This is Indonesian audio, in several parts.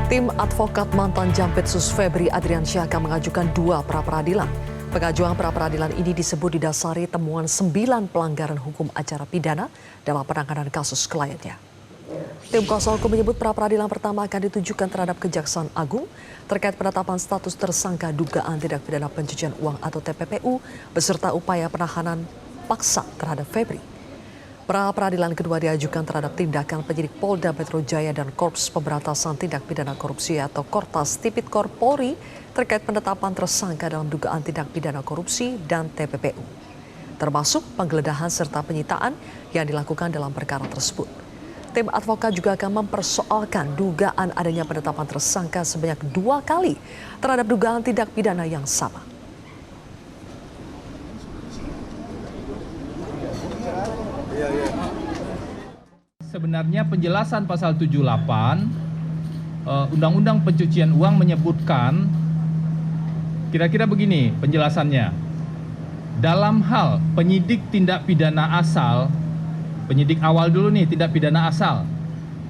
Tim advokat mantan Jampitsus Febri Adriansyah akan mengajukan 2 pra-peradilan. Pengajuan pra-peradilan ini disebut didasari temuan 9 pelanggaran hukum acara pidana dalam penanganan kasus kliennya. Tim kuasa hukum menyebut pra-peradilan pertama akan ditujukan terhadap Kejaksaan Agung terkait penetapan status tersangka dugaan tindak pidana pencucian uang atau TPPU beserta upaya penahanan paksa terhadap Febri. Pra-peradilan kedua diajukan terhadap tindakan penyidik Polda Metro Jaya dan Korps Pemberantasan Tindak Pidana Korupsi atau Kortas Tipikor Polri terkait penetapan tersangka dalam dugaan tindak pidana korupsi dan TPPU, termasuk penggeledahan serta penyitaan yang dilakukan dalam perkara tersebut. Tim advokat juga akan mempersoalkan dugaan adanya penetapan tersangka sebanyak 2 kali terhadap dugaan tindak pidana yang sama. Sebenarnya penjelasan pasal 78 Undang-Undang Pencucian Uang menyebutkan kira-kira begini penjelasannya. Dalam hal penyidik tindak pidana asal, penyidik awal dulu nih, tindak pidana asal,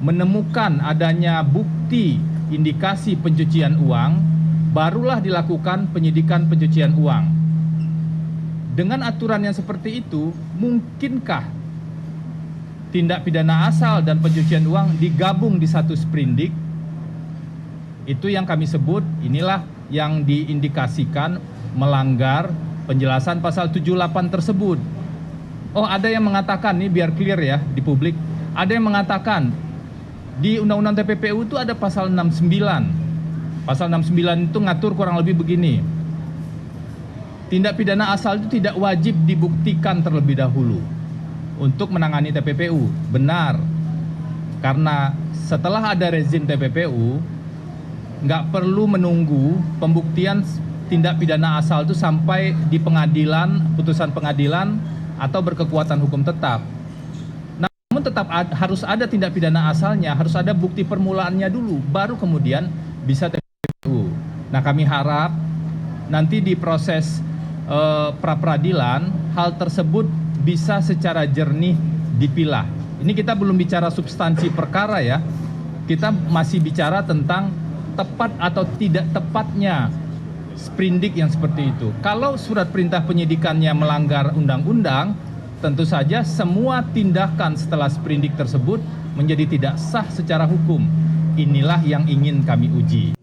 menemukan adanya bukti indikasi pencucian uang, barulah dilakukan penyidikan pencucian uang. Dengan aturan yang seperti itu, mungkinkah tindak pidana asal dan pencucian uang digabung di satu sprindik? Itu yang kami sebut, inilah yang diindikasikan melanggar penjelasan pasal 78 tersebut. Oh, ada yang mengatakan, nih biar clear ya di publik, ada yang mengatakan di Undang-Undang TPPU itu ada pasal 69. Pasal 69 itu ngatur kurang lebih begini. Tindak pidana asal itu tidak wajib dibuktikan terlebih dahulu untuk menangani TPPU. Benar, karena setelah ada rezim TPPU, nggak perlu menunggu pembuktian tindak pidana asal itu sampai di pengadilan, putusan pengadilan, atau berkekuatan hukum tetap. Namun tetap harus ada tindak pidana asalnya, harus ada bukti permulaannya dulu, baru kemudian bisa TPPU. Nah, kami harap nanti di proses pra-peradilan, hal tersebut bisa secara jernih dipilah. Ini kita belum bicara substansi perkara ya. Kita masih bicara tentang tepat atau tidak tepatnya sprindik yang seperti itu. Kalau surat perintah penyidikannya melanggar undang-undang, tentu saja semua tindakan setelah sprindik tersebut menjadi tidak sah secara hukum. Inilah yang ingin kami uji.